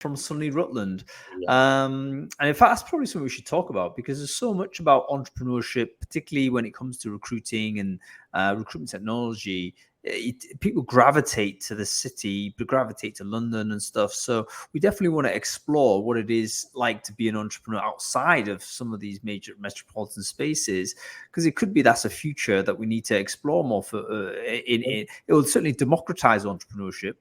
from sunny Rutland. Yeah. And in fact, that's probably something we should talk about, because there's so much about entrepreneurship, particularly when it comes to recruiting and recruitment technology. People gravitate to the city, gravitate to London and stuff. So we definitely want to explore what it is like to be an entrepreneur outside of some of these major metropolitan spaces, because it could be that's a future that we need to explore more. It will certainly democratize entrepreneurship,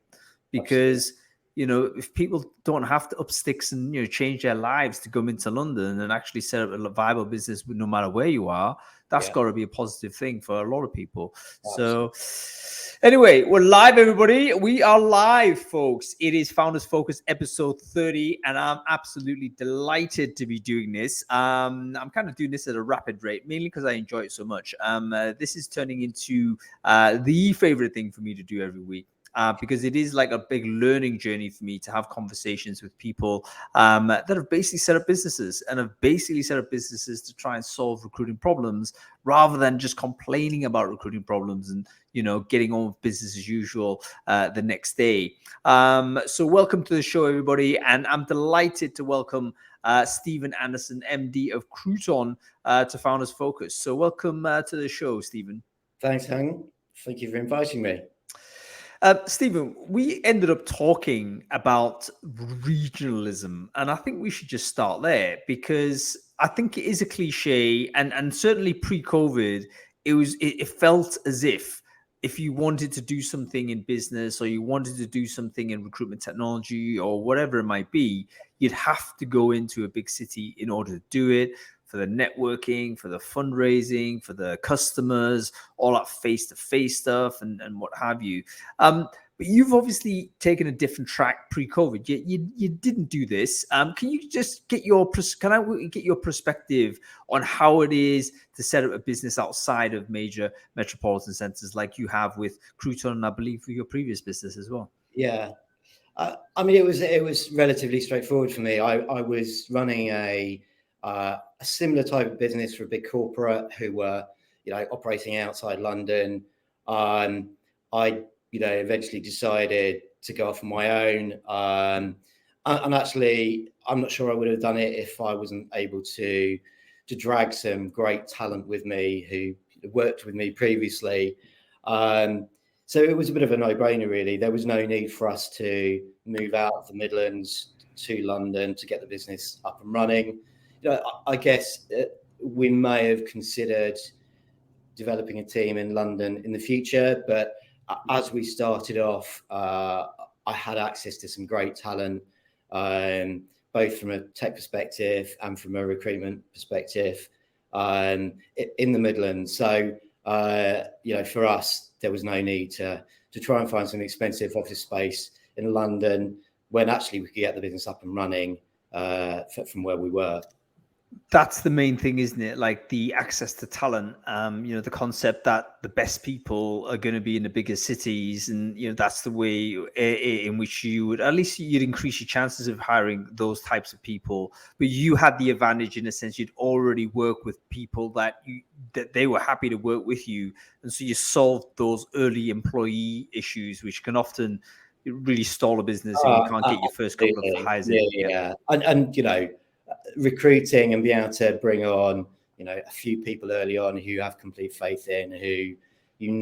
because if people don't have to up sticks and change their lives to come into London and actually set up a viable business, no matter where you are, that's got to be a positive thing for a lot of people. Absolutely. So anyway, we're live, everybody. We are live, folks. It is Founders Focus episode 30, and I'm absolutely delighted to be doing this. I'm kind of doing this at a rapid rate, mainly because I enjoy it so much. This is turning into the favorite thing for me to do every week. Because it is like a big learning journey for me to have conversations with people that have basically set up businesses to try and solve recruiting problems, rather than just complaining about recruiting problems and getting on with business as usual the next day. So welcome to the show, everybody, and I'm delighted to welcome Stephen Anderson, MD of Crooton, to Founders Focus. So welcome to the show, Stephen. Thanks, Hang. Thank you for inviting me. Stephen, we ended up talking about regionalism, and I think we should just start there, because I think it is a cliche, and certainly pre-COVID, it felt as if you wanted to do something in business, or you wanted to do something in recruitment technology, or whatever it might be, you'd have to go into a big city in order to do it, for the networking, for the fundraising, for the customers, all that face-to-face stuff and what have you. But you've obviously taken a different track pre-COVID. You didn't do this. Can you just get your perspective on how it is to set up a business outside of major metropolitan centers, like you have with Crooton, and I believe for your previous business as well? Yeah. I mean, it was relatively straightforward for me. I was running a similar type of business for a big corporate who were, operating outside London. I, eventually decided to go off on my own. And actually, I'm not sure I would have done it if I wasn't able to drag some great talent with me who worked with me previously. So it was a bit of a no-brainer, really. There was no need for us to move out of the Midlands to London to get the business up and running. I guess we may have considered developing a team in London in the future, but as we started off, I had access to some great talent, both from a tech perspective and from a recruitment perspective, in the Midlands. So, for us, there was no need to try and find some expensive office space in London when actually we could get the business up and running from where we were. That's the main thing, isn't it? Like the access to talent, the concept that the best people are going to be in the bigger cities. And, that's the way in which you'd increase your chances of hiring those types of people. But you had the advantage, in a sense, you'd already worked with people that they were happy to work with you. And so you solved those early employee issues, which can often really stall a business if you can't get your first couple of hires in. Yeah. And recruiting and being able to bring on, a few people early on who have complete faith in, who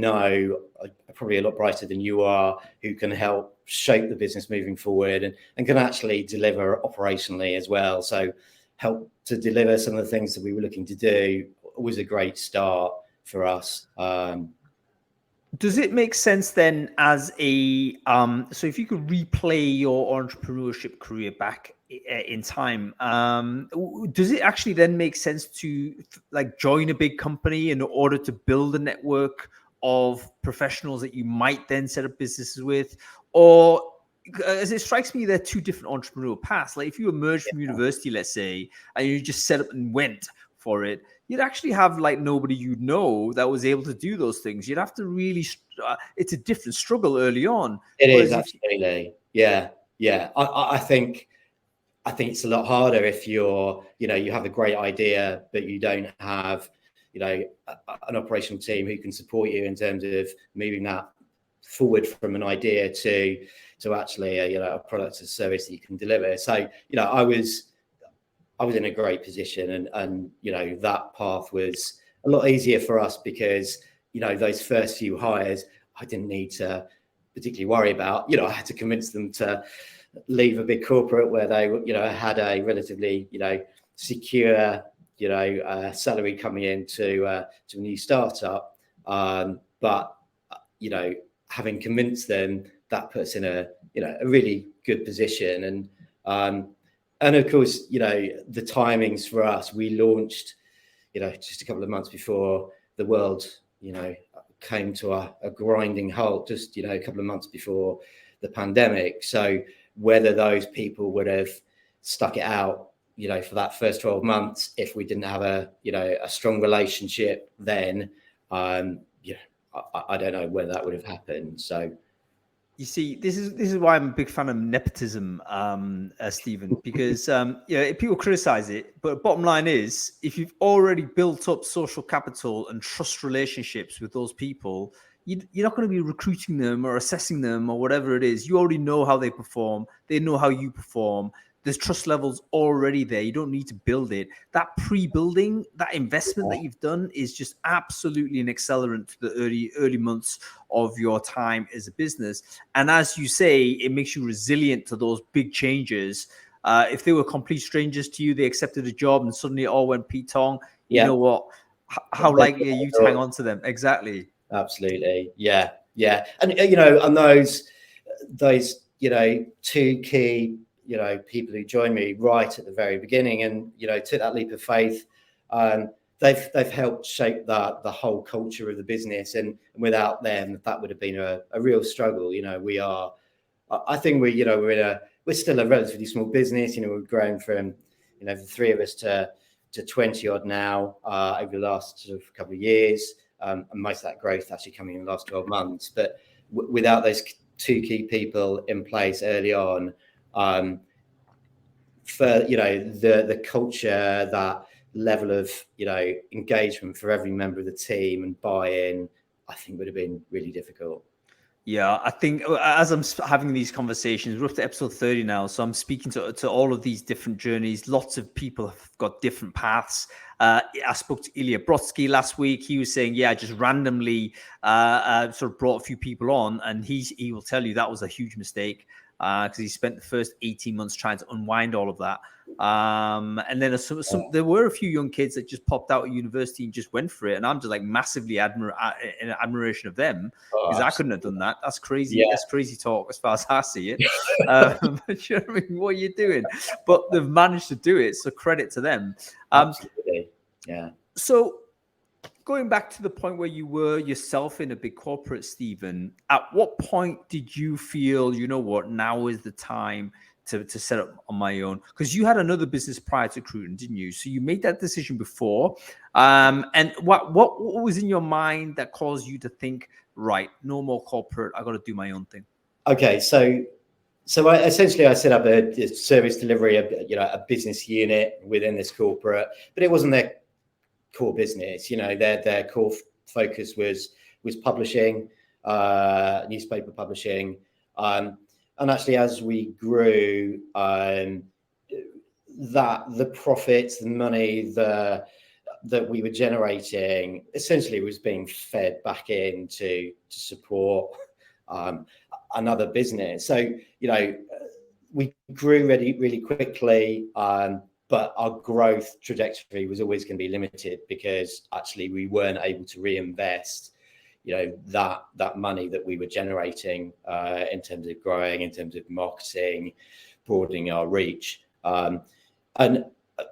are probably a lot brighter than you are, who can help shape the business moving forward and can actually deliver operationally as well. So help to deliver some of the things that we were looking to do was a great start for us. Does it make sense then, as so if you could replay your entrepreneurship career back in time, does it actually then make sense to join a big company in order to build a network of professionals that you might then set up businesses with? Or, as it strikes me, they're two different entrepreneurial paths. Like if you emerged from university, let's say, and you just set up and went for it, you'd actually have nobody you'd know that was able to do those things. You'd have to really, it's a different struggle early on. It is, absolutely. Yeah. I think it's a lot harder if you have a great idea, but you don't have, an operational team who can support you in terms of moving that forward from an idea to actually a product or service that you can deliver. So I was in a great position, and that path was a lot easier for us because those first few hires I didn't need to particularly worry about. I had to convince them to leave a big corporate where they had a relatively secure salary coming into a new startup, but having convinced them, that puts in a really good position. And of course the timings for us, we launched just a couple of months before the world came to a grinding halt, just a couple of months before the pandemic. So whether those people would have stuck it out for that first 12 months if we didn't have a strong relationship then, I don't know whether that would have happened. So you see, this is why I'm a big fan of nepotism, Stephen, because people criticize it, but bottom line is, if you've already built up social capital and trust relationships with those people, you're not going to be recruiting them or assessing them or whatever it is. You already know how they perform. They know how you perform. There's trust levels already there. You don't need to build it. That pre-building, that investment that you've done is just absolutely an accelerant to the early months of your time as a business. And as you say, it makes you resilient to those big changes. If they were complete strangers to you, they accepted a job and suddenly it all went Pete-tong, you know what? How likely are you to hang on to them? Exactly. Absolutely. Yeah. And, and those two key people who joined me right at the very beginning and took that leap of faith, they've helped shape the whole culture of the business, and without them that would have been a real struggle. I think we're still a relatively small business. We've grown from the three of us to 20 odd now over the last sort of couple of years, and most of that growth actually coming in the last 12 months. But without those two key people in place early on, for the culture, that level of engagement for every member of the team and buy-in, I think would have been really difficult. Yeah, I think as I'm having these conversations, we're up to episode 30 now, so I'm speaking to all of these different journeys. Lots of people have got different paths. I spoke to Ilya Brodsky last week. He was saying, I just randomly sort of brought a few people on, and he will tell you that was a huge mistake because he spent the first 18 months trying to unwind all of that. And then there were a few young kids that just popped out of university and just went for it. And I'm just like massively in admiration of them, because I couldn't have done that. That's crazy. Yeah. That's crazy talk as far as I see it. But you know what I mean? What are you doing? But they've managed to do it. So credit to them. Absolutely. Yeah. So going back to the point where you were yourself in a big corporate, Stephen, at what point did you feel, now is the time to set up on my own? Because you had another business prior to Crooton, didn't you? So you made that decision before. And what was in your mind that caused you to think, right, no more corporate, I got to do my own thing? Okay, so I set up a service delivery, a business unit within this corporate, but it wasn't their core business. Their core focus was publishing, newspaper publishing, and actually as we grew, that the profits, the money that we were generating essentially was being fed back in to support another business. So we grew really quickly, but our growth trajectory was always going to be limited because actually we weren't able to reinvest, that money that we were generating in terms of growing, in terms of marketing, broadening our reach. And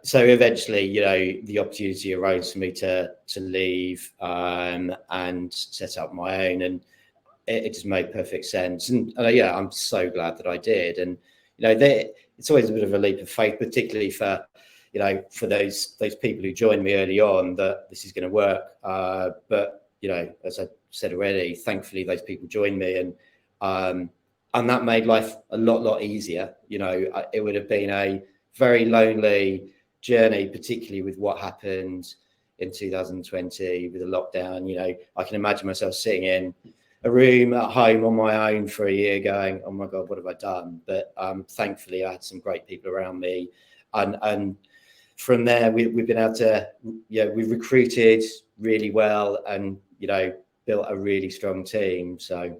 so eventually, the opportunity arose for me to leave and set up my own, and it just made perfect sense. And I'm so glad that I did. And it's always a bit of a leap of faith, particularly for those people who joined me early on, that this is going to work. But as I said already, thankfully those people joined me, and that made life a lot easier. It would have been a very lonely journey, particularly with what happened in 2020 with the lockdown. I can imagine myself sitting in a room at home on my own for a year going, oh my God, what have I done? But thankfully I had some great people around me. And from there, we've been able to, we've recruited really well and, built a really strong team. So.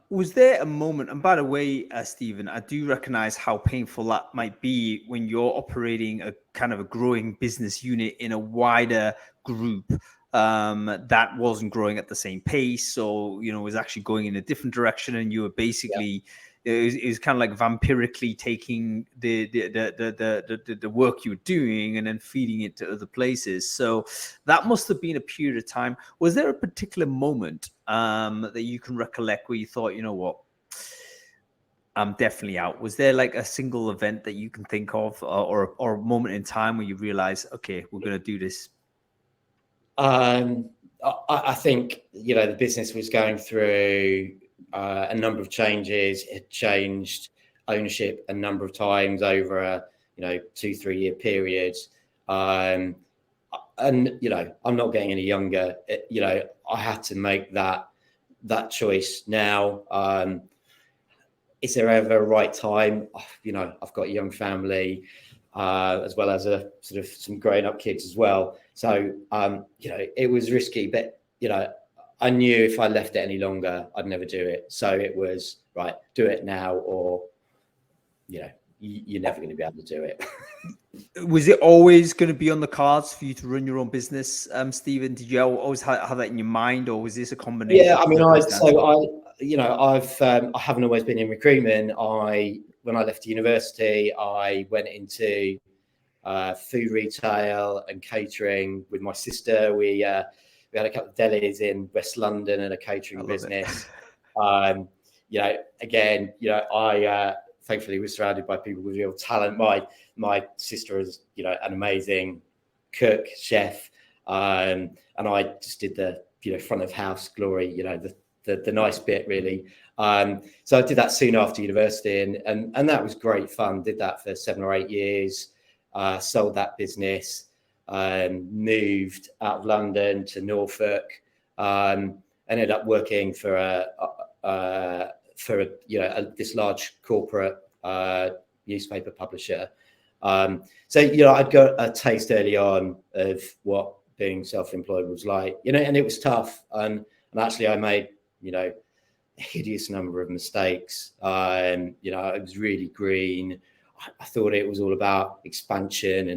Was there a moment, and by the way, Stephen, I do recognize how painful that might be when you're operating a kind of a growing business unit in a wider group that wasn't growing at the same pace, or was actually going in a different direction, and you were basically it was kind of like vampirically taking the work you were doing and then feeding it to other places. So that must have been a period of time. Was there a particular moment that you can recollect where you thought, you know what, I'm definitely out? Was there like a single event that you can think of, or a moment in time where you realize, okay, we're going to do this? I think, the business was going through a number of changes. It changed ownership a number of times over a 2-3 year period. And I'm not getting any younger. I had to make that choice now. Is there ever a right time? I've got a young family, as well as a sort of some grown up kids as well. So, it was risky, but, I knew if I left it any longer, I'd never do it. So it was right, do it now, or, you're never going to be able to do it. Was it always going to be on the cards for you to run your own business, Stephen? Did you always have that in your mind, or was this a combination? Yeah, I mean, I haven't always been in recruitment. When I left university, I went into food retail and catering with my sister. We had a couple of delis in West London and a catering business. I thankfully was surrounded by people with real talent. My sister is, an amazing cook, chef, and I just did the front of house glory, the nice bit really. So I did that soon after university, and that was great fun. Did that for 7 or 8 years. Sold that business. Moved out of London to Norfolk. Ended up working for this large corporate newspaper publisher. So I'd got a taste early on of what being self-employed was like, and it was tough. And actually, I made a hideous number of mistakes. I was really green. I thought it was all about expansion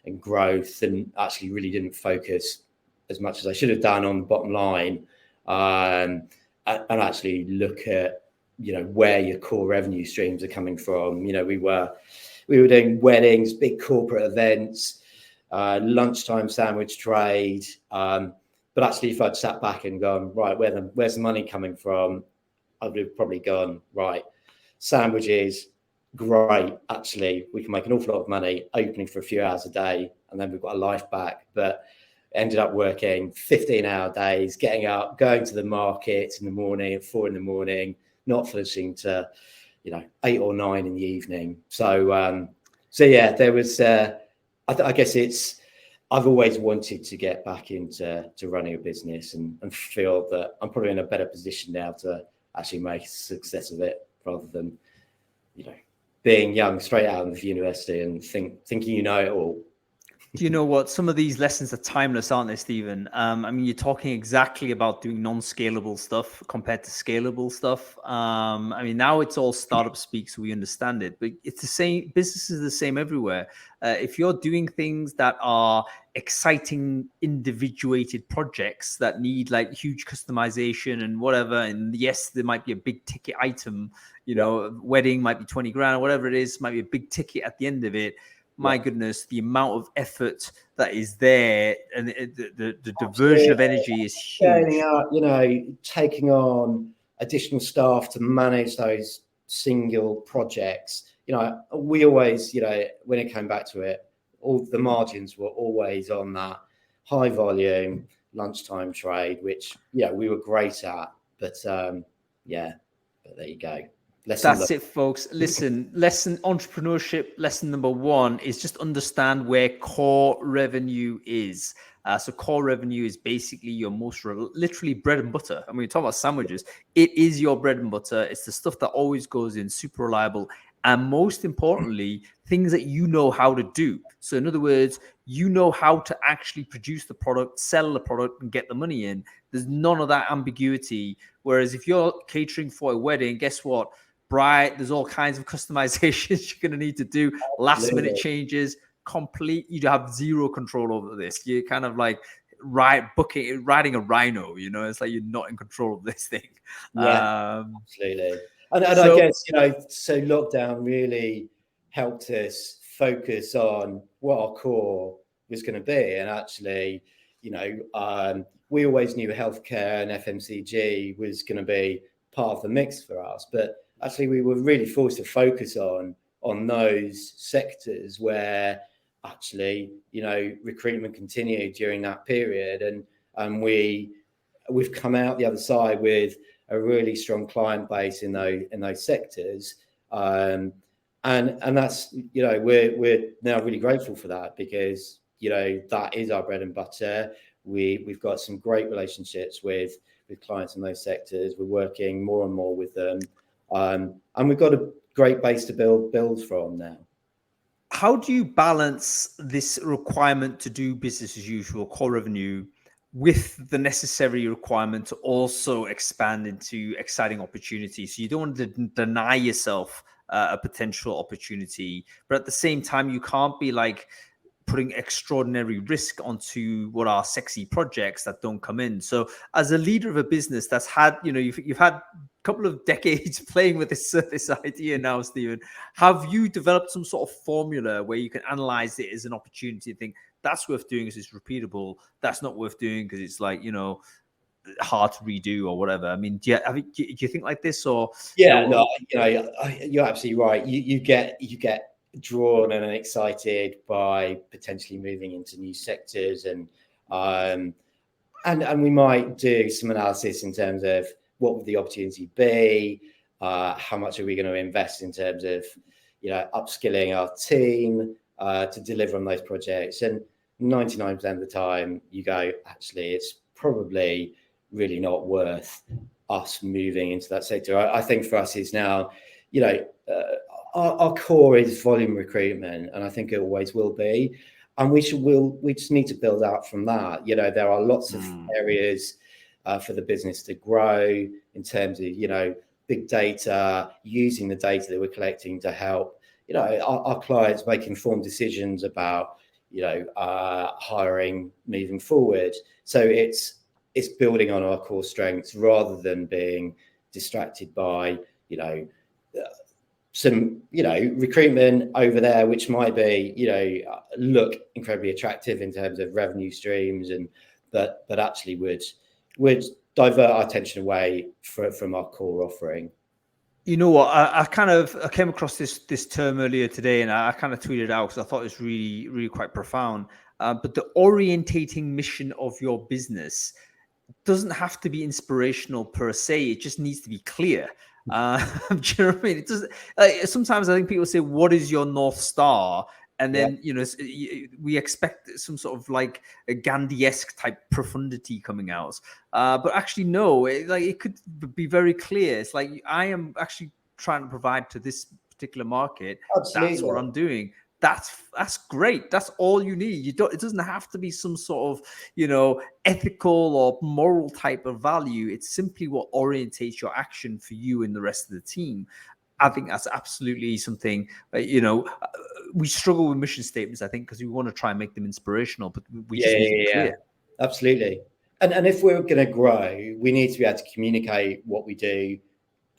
and growth, and actually really didn't focus as much as I should have done on the bottom line, and actually look at where your core revenue streams are coming from. We were doing weddings, big corporate events, lunchtime sandwich trade, but actually if I'd sat back and gone, right, where's the money coming from, I would have probably gone, right, sandwiches, great, actually we can make an awful lot of money opening for a few hours a day, and then we've got a life back. But ended up working 15-hour days, getting up, going to the market in the morning at 4 a.m, not finishing to 8 or 9 in the evening. So yeah, there was I guess I've always wanted to get back into running a business, and feel that I'm probably in a better position now to actually make a success of it, rather than being young straight out of university and thinking it all. Do you know what? Some of these lessons are timeless, aren't they, Stephen? I mean, you're talking exactly about doing non-scalable stuff compared to scalable stuff. I mean, now it's all startup speak, so we understand it, but it's the same. Business is the same everywhere. If you're doing things that are exciting, individuated projects that need like huge customization and whatever, and yes, there might be a big ticket item, wedding might be 20 grand or whatever it is, might be a big ticket at the end of it. My goodness, the amount of effort that is there, and the diversion of energy is huge. Taking on additional staff to manage those single projects. We always, when it came back to it, all the margins were always on that high volume lunchtime trade, which we were great at. But but there you go. That's it, folks. Listen, entrepreneurship lesson number 1 is just understand where core revenue is. So core revenue is basically your most literally bread and butter. I mean, we talk about sandwiches. It is your bread and butter. It's the stuff that always goes in, super reliable. And most importantly, things that you know how to do. So in other words, you know how to actually produce the product, sell the product, and get the money in. There's none of that ambiguity. Whereas if you're catering for a wedding, guess what? Bright, there's all kinds of customizations you're going to need to do, last minute changes, you have zero control over this. You're kind of like riding a rhino, it's like you're not in control of this thing. Absolutely. And I guess, so lockdown really helped us focus on what our core was going to be. And actually, we always knew healthcare and FMCG was going to be part of the mix for us, but actually we were really forced to focus on those sectors where actually, recruitment continued during that period. And we've come out the other side with a really strong client base in those sectors. And that's, we're now really grateful for that, because, that is our bread and butter. We've got some great relationships with clients in those sectors. We're working more and more with them. And we've got a great base to build from now. How do you balance this requirement to do business as usual, core revenue, with the necessary requirement to also expand into exciting opportunities? So you don't want to deny yourself a potential opportunity, but at the same time, you can't be like putting extraordinary risk onto what are sexy projects that don't come in. So as a leader of a business that's had, you've had a couple of decades playing with this idea now, Stephen, have you developed some sort of formula where you can analyze it as an opportunity and think that's worth doing because it's repeatable, that's not worth doing because it's like, hard to redo or whatever? I mean, do you think like this, or? Yeah, you're absolutely right. You get drawn and excited by potentially moving into new sectors, and we might do some analysis in terms of what would the opportunity be, how much are we going to invest in terms of upskilling our team to deliver on those projects. And 99% of the time you go, actually it's probably really not worth us moving into that sector. I think for us is now, our core is volume recruitment, and I think it always will be. And we just need to build out from that. There are lots of areas for the business to grow in terms of, big data, using the data that we're collecting to help, our clients make informed decisions about, hiring moving forward. So it's building on our core strengths rather than being distracted by, some, recruitment over there, which might be, look incredibly attractive in terms of revenue streams, but actually would divert our attention away from our core offering. You know what? I came across this term earlier today, and I kind of tweeted it out because I thought it was really, really quite profound. But the orientating mission of your business doesn't have to be inspirational per se. It just needs to be clear. Do you know what I mean? It doesn't. Sometimes I think people say, "What is your North Star?" And then we expect some sort of like a Gandhi-esque type profundity coming out. But actually, no. It could be very clear. It's like, I am actually trying to provide to this particular market. Absolutely. That's what I'm doing. That's great. That's all you need. It doesn't have to be some sort of, ethical or moral type of value. It's simply what orientates your action for you and the rest of the team. I think that's absolutely something, we struggle with mission statements, I think, because we want to try and make them inspirational, but we just need to be clear. Absolutely. And if we're going to grow, we need to be able to communicate what we do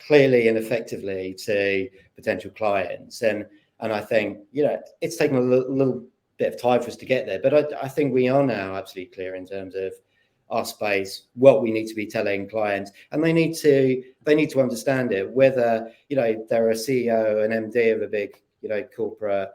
clearly and effectively to potential clients. And I think, it's taken a little bit of time for us to get there, but I think we are now absolutely clear in terms of our space, what we need to be telling clients, and they need to understand it, whether, they're a CEO, an MD of a big, corporate,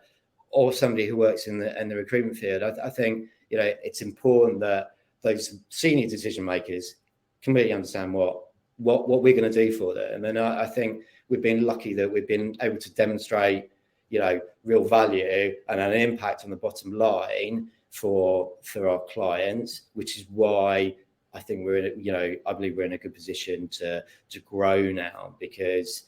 or somebody who works in the recruitment field. I think, it's important that those senior decision makers completely understand what what we're going to do for them. And I think we've been lucky that we've been able to demonstrate, real value and an impact on the bottom line for our clients, which is why I think we're in I believe we're in a good position to grow now, because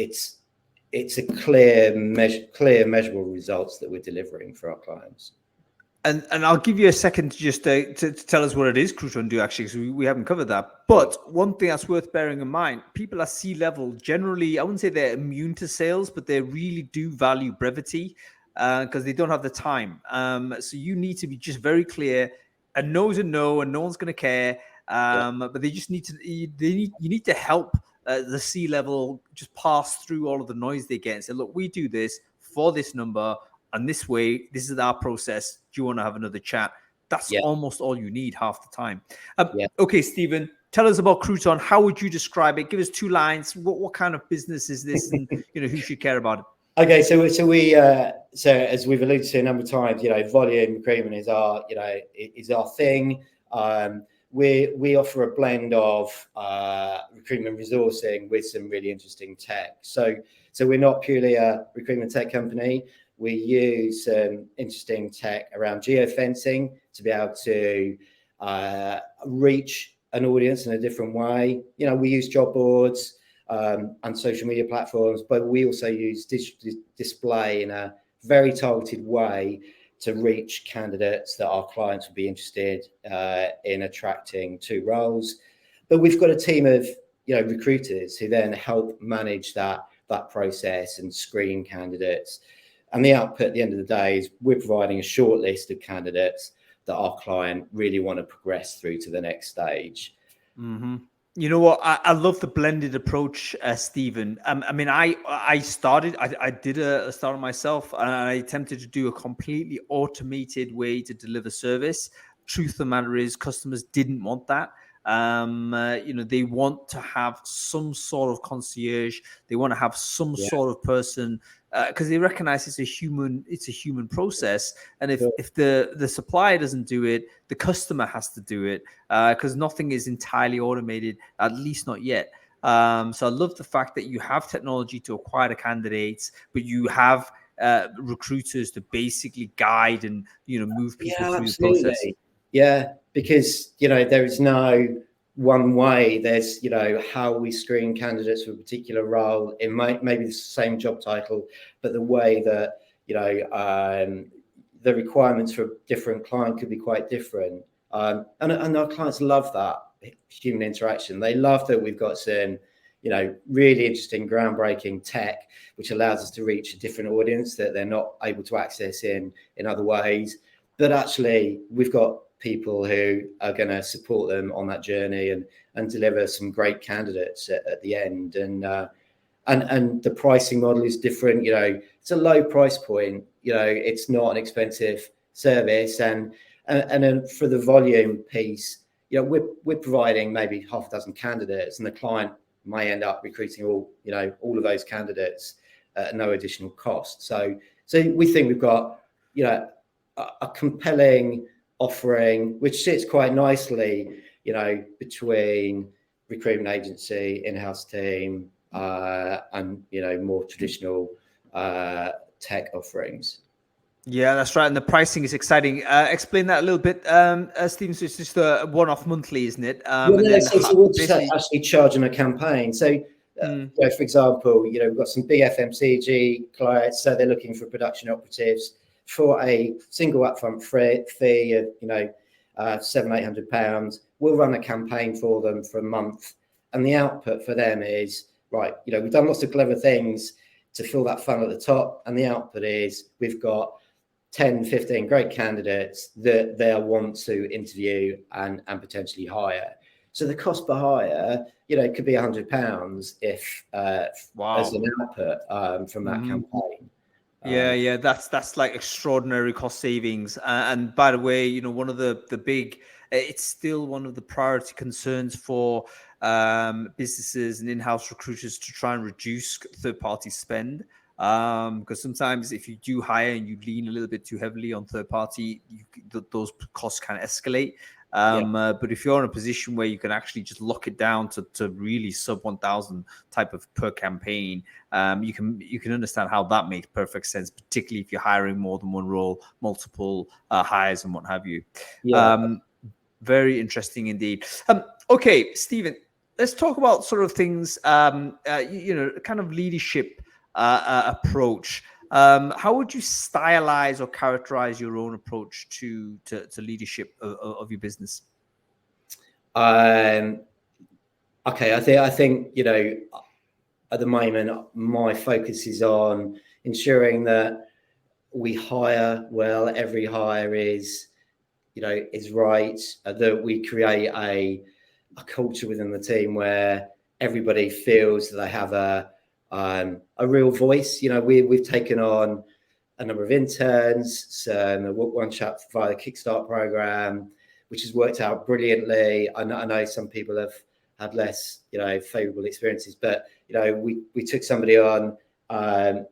it's a clear measurable results that we're delivering for our clients. And I'll give you a second just to tell us what it is Crooton do, actually, because we haven't covered that. But one thing that's worth bearing in mind, people at C-level generally, I wouldn't say they're immune to sales, but they really do value brevity because they don't have the time. So you need to be just very clear. A no is a no, and no one's going to care. But they just need to. You need to help the C-level just pass through all of the noise they get and say, look, we do this for this number. And this way, this is our process. Do you want to have another chat? That's almost all you need half the time. Okay, Stephen, tell us about Crooton. How would you describe it? Give us 2 lines. What kind of business is this, and who should care about it? Okay, so we as we've alluded to a number of times, volume recruitment is our thing. We offer a blend of recruitment resourcing with some really interesting tech. So we're not purely a recruitment tech company. We use interesting tech around geofencing to be able to reach an audience in a different way. We use job boards and social media platforms, but we also use digital display in a very targeted way to reach candidates that our clients would be interested in attracting to roles. But we've got a team of recruiters who then help manage that process and screen candidates. And the output at the end of the day is we're providing a short list of candidates that our client really want to progress through to the next stage. Mm-hmm. You know what? I love the blended approach, Stephen. I did a startup myself, and I attempted to do a completely automated way to deliver service. Truth of the matter is, customers didn't want that. They want to have some sort of concierge. They want to have some sort of person because they recognize it's a human process. And if the supplier doesn't do it, the customer has to do it because nothing is entirely automated, at least not yet. So I love the fact that you have technology to acquire the candidates, but you have recruiters to basically guide and move people through the process. Yeah, because there is no one way. There's how we screen candidates for a particular role. It might maybe the same job title, but the way that the requirements for a different client could be quite different. And our clients love that human interaction. They love that we've got some really interesting, groundbreaking tech, which allows us to reach a different audience that they're not able to access in other ways. But actually, we've got people who are going to support them on that journey and deliver some great candidates at the end. And the pricing model is different. It's a low price point. It's not an expensive service. And then for the volume piece, we're providing maybe half a dozen candidates, and the client may end up recruiting all of those candidates at no additional cost. So we think we've got a compelling offering, which sits quite nicely, between recruitment agency, in-house team, and more traditional tech offerings. Yeah, that's right. And the pricing is exciting. Explain that a little bit, Stephen. So it's just a one-off monthly, isn't it? So we're just actually charging a campaign. So, for example, we've got some big FMCG clients, so they're looking for production operatives for a single upfront fee of £700-800. We'll run a campaign for them for a month, and the output for them is we've done lots of clever things to fill that funnel at the top, and the output is we've got 10-15 great candidates that they'll want to interview and potentially hire. So the cost per hire, it could be £100 if as an output from that campaign. Yeah, that's like extraordinary cost savings. And by the way, one of the big, it's still one of the priority concerns for businesses and in-house recruiters to try and reduce third-party spend. Because sometimes if you do hire and you lean a little bit too heavily on third-party, those costs can escalate. But if you're in a position where you can actually just lock it down to really sub 1,000 type of per campaign, you can understand how that makes perfect sense, particularly if you're hiring more than one role, multiple hires and what have you. Very interesting indeed. Okay, Stephen, let's talk about sort of things, kind of leadership approach. How would you stylize or characterize your own approach to leadership of your business? Okay, I think at the moment my focus is on ensuring that we hire well. Every hire is right. That we create a culture within the team where everybody feels that they have a real voice. We've taken on a number of interns, one chap via the Kickstart program, which has worked out brilliantly. I know some people have had less, favourable experiences, but we took somebody on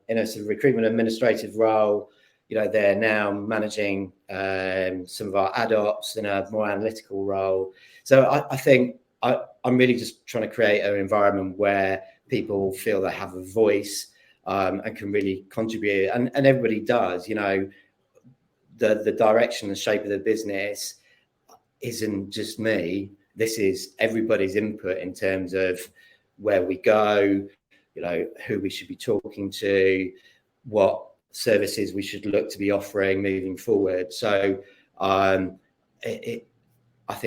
in a sort of recruitment administrative role. They're now managing some of our ad ops in a more analytical role. So I think I'm really just trying to create an environment where people feel they have a voice and can really contribute. And everybody does. The direction and shape of the business isn't just me. This is everybody's input in terms of where we go, who we should be talking to, what services we should look to be offering moving forward. So I think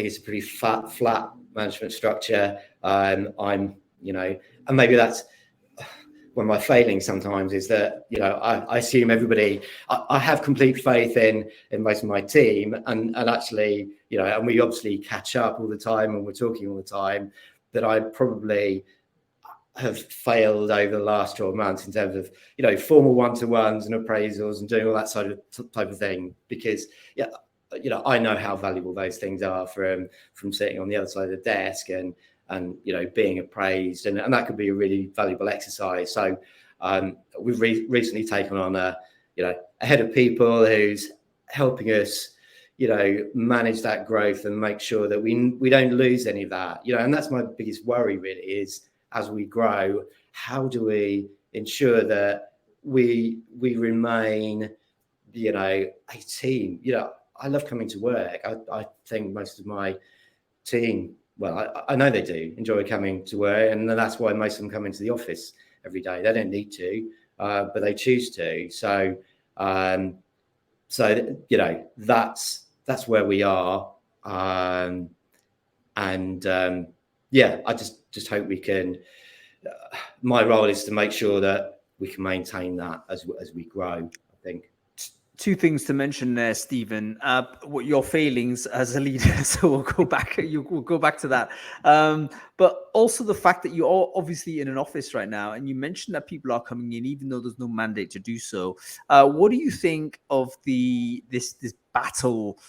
it's a pretty flat management structure. And maybe that's one of my failings sometimes, is that I assume everybody. I have complete faith in most of my team, and actually and we obviously catch up all the time and we're talking all the time. That I probably have failed over the last 12 months in terms of formal one-to-ones and appraisals and doing all that sort of type of thing, because I know how valuable those things are from sitting on the other side of the desk and being appraised, and that could be a really valuable exercise. So we've recently taken on a head of people who's helping us manage that growth and make sure that we don't lose any of that. And that's my biggest worry really, is as we grow, how do we ensure that we remain a team? I love coming to work. I think most of my team, well, I know they do enjoy coming to work, and that's why most of them come into the office every day. They don't need to, but they choose to. So that's where we are. I just hope we can. My role is to make sure that we can maintain that as we grow, I think. Two things to mention there, Stephen. What your failings as a leader, so we'll go back to that. But also the fact that you're obviously in an office right now, and you mentioned that people are coming in even though there's no mandate to do so. What do you think of this battle?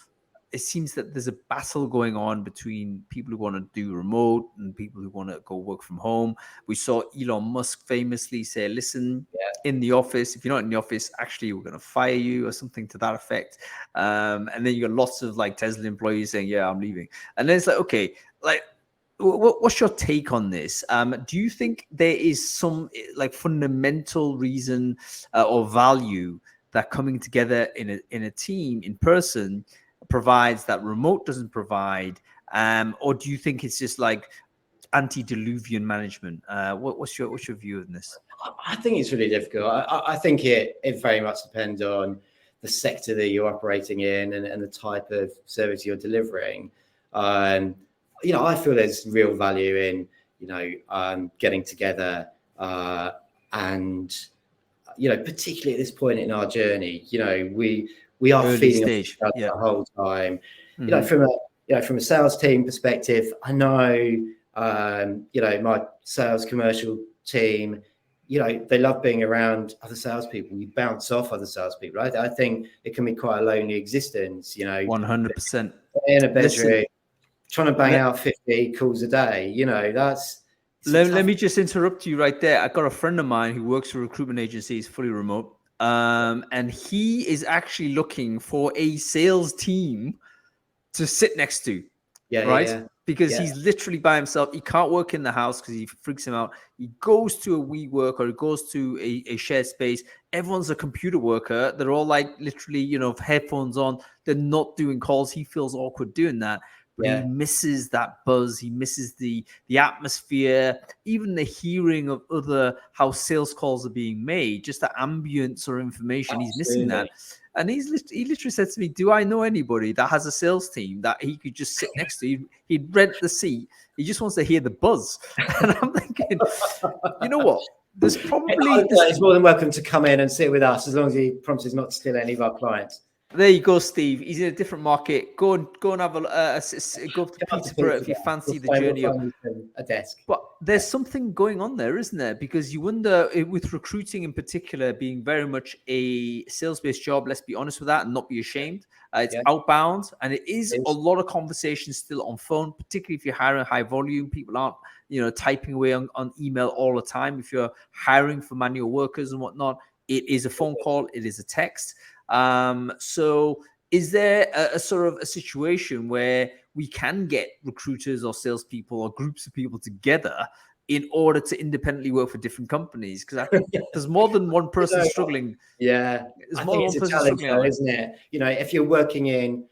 It seems that there's a battle going on between people who want to do remote and people who want to go work from home. We saw Elon Musk famously say, listen, in the office, if you're not in the office, actually, we're going to fire you, or something to that effect. And then you got lots of Tesla employees saying, yeah, I'm leaving. And then it's okay, what's your take on this? Do you think there is some fundamental reason or value that coming together in a team in person provides that remote doesn't provide, or do you think it's just antediluvian management? What's your view on this? I think it's really difficult. I think it very much depends on the sector that you're operating in and the type of service you're delivering. I feel there's real value in getting together and particularly at this point in our journey, we are early feeding stage, the whole time. From a sales team perspective, I know my sales commercial team, they love being around other salespeople. You bounce off other salespeople. I think it can be quite a lonely existence. 100%. In a bedroom, trying to bang out 50 calls a day. That's. Let me just interrupt you right there. I've got a friend of mine who works for a recruitment agency. He's fully remote. And he is actually looking for a sales team to sit next to. Yeah, right? yeah, Because yeah, he's literally by himself. He can't work in the house because he freaks him out. He goes to a WeWork or he goes to a shared space. Everyone's a computer worker. They're all like literally, headphones on. They're not doing calls. He feels awkward doing that, but he yeah. misses that buzz. He misses the atmosphere, even the hearing of how sales calls are being made, just the ambience or information. He's missing that. Absolutely. And he literally said to me, do I know anybody that has a sales team that he could just sit next to? He'd rent the seat. He just wants to hear the buzz. And I'm thinking, you know what? There's probably... He's more than welcome to come in and sit with us as long as he promises not to steal any of our clients. There you go, Steve. He's in a different market. Go and have go to Peterborough if you fancy the journey up. A desk. But there's something going on there, isn't there? Because you wonder, with recruiting in particular being very much a sales-based job, let's be honest with that and not be ashamed. It's outbound, and it is a lot of conversations still on phone, particularly if you're hiring high volume. People aren't, typing away on email all the time. If you're hiring for manual workers and whatnot, it is a phone call, it is a text. So is there a sort of a situation where we can get recruiters or salespeople or groups of people together in order to independently work for different companies? Because I think there's more than one person struggling. Yeah, I think it's a challenge though, isn't it? If you're working in,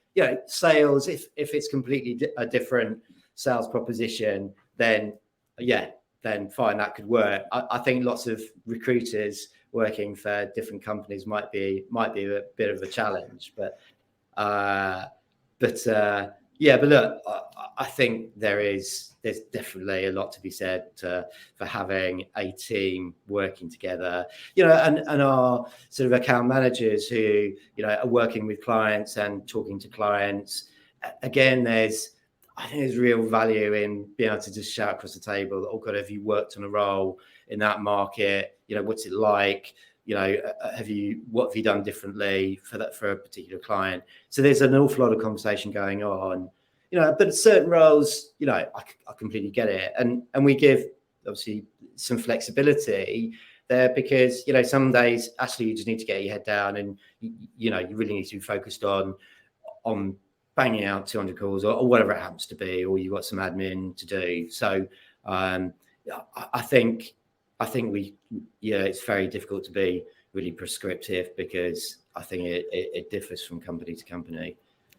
sales, if it's completely a different sales proposition, then fine, that could work. I think lots of recruiters working for different companies might be a bit of a challenge, but look, I think there's definitely a lot to be said for having a team working together, and our sort of account managers who are working with clients and talking to clients. Again, I think there's real value in being able to just shout across the table, oh God, have you worked on a role in that market? What's it like? What have you done differently for a particular client? So there's an awful lot of conversation going on, but certain roles, I completely get it. And we give obviously some flexibility there because, some days actually you just need to get your head down and, you really need to be focused on banging out 200 calls or whatever it happens to be, or you've got some admin to do. So I think it's very difficult to be really prescriptive because I think it differs from company to company.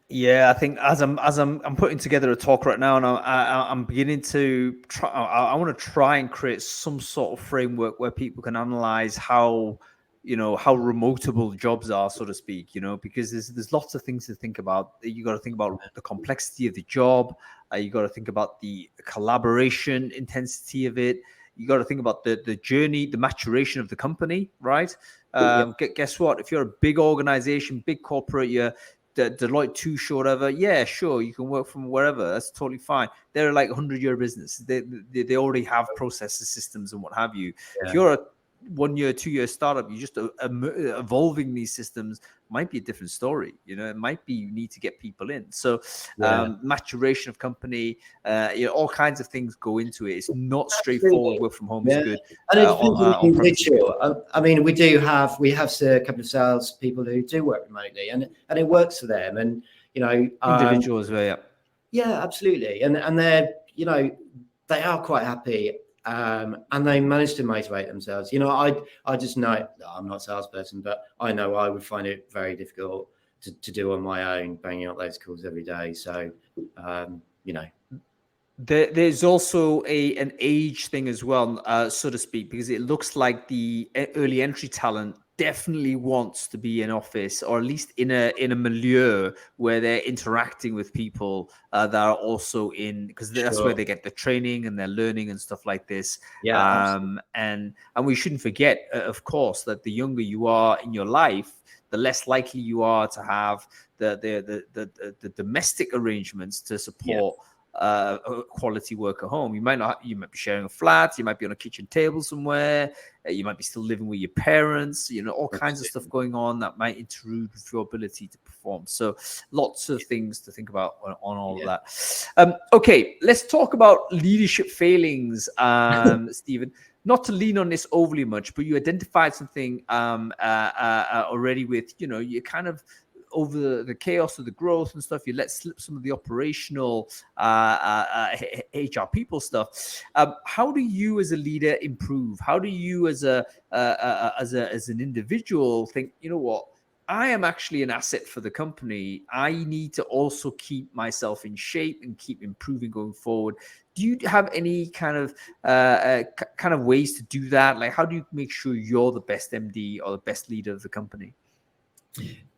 Yeah, I think as I'm putting together a talk right now, and I'm beginning to try. I want to try and create some sort of framework where people can analyze how remotable jobs are, so to speak. Because there's lots of things to think about. You got to think about the complexity of the job. You got to think about the collaboration intensity of it. You got to think about the journey, the maturation of the company, right? Guess what? If you're a big organization, big corporate, you're Deloitte Touche or whatever, yeah, sure, you can work from wherever. That's totally fine. They're like 100-year business. They already have processes, systems, and what have you. Yeah. If you're a 1 year, 2 year startup, you're just evolving these systems, might be a different story. It might be you need to get people in. So maturation of company, all kinds of things go into it. It's not straightforward. Work from home is good. And it depends on the individual. I mean, we have a couple of sales people who do work remotely, and it works for them. And individuals, yeah, absolutely. And they're they are quite happy. And they manage to motivate themselves. I just know I'm not a salesperson, but I know I would find it very difficult to do on my own, banging out those calls every day. So, There's also an age thing as well, so to speak, because it looks like the early entry talent definitely wants to be in office, or at least in a milieu where they're interacting with people that are also in, because that's where they get the training and they're learning and stuff like this. And we shouldn't forget, of course, that the younger you are in your life, the less likely you are to have the domestic arrangements to support quality work at home. You might be sharing a flat, you might be on a kitchen table somewhere, you might be still living with your parents, all kinds of stuff going on that might intrude with your ability to perform. So lots of things to think about on all of that. Okay, let's talk about leadership failings, Stephen. Not to lean on this overly much, but you identified something already with, you kind of over the chaos of the growth and stuff, you let slip some of the operational HR people stuff. How do you as a leader improve? How do you as an individual think, you know what, I am actually an asset for the company. I need to also keep myself in shape and keep improving going forward. Do you have any kind of ways to do that? Like, how do you make sure you're the best MD or the best leader of the company?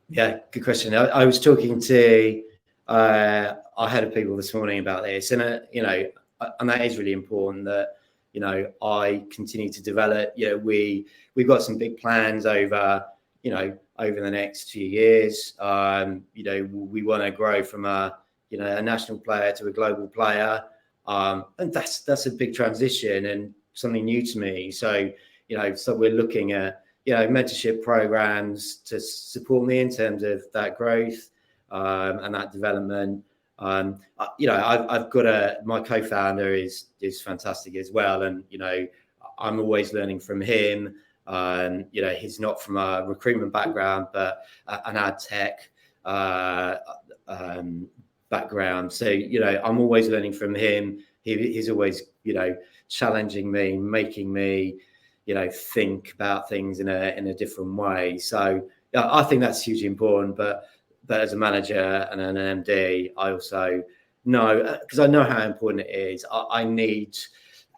Yeah, good question. I was talking to I heard of people this morning about this, and you know, and that is really important that, you know, I continue to develop. You know, we've got some big plans over, you know, over the next few years. You know, we want to grow from a national player to a global player, and that's a big transition and something new to me. So, you know, so we're looking at, you know, mentorship programs to support me in terms of that growth and that development. You know, I've got my co-founder is fantastic as well, and you know, I'm always learning from him. You know, he's not from a recruitment background, but an ad tech background. So, you know, I'm always learning from him. He's always, you know, challenging me, making me, you know, think about things in a different way. So yeah, I think that's hugely important. But as a manager and an MD, I also know, because I know how important it is. I need,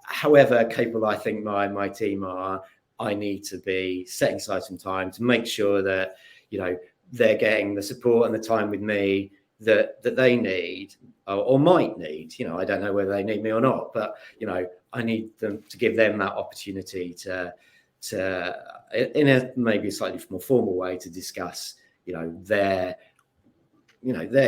however capable I think my team are, I need to be setting aside some time to make sure that, you know, they're getting the support and the time with me that they need or might need. You know, I don't know whether they need me or not, but, you know, I need them to give them that opportunity to in a maybe a slightly more formal way to discuss, you know, their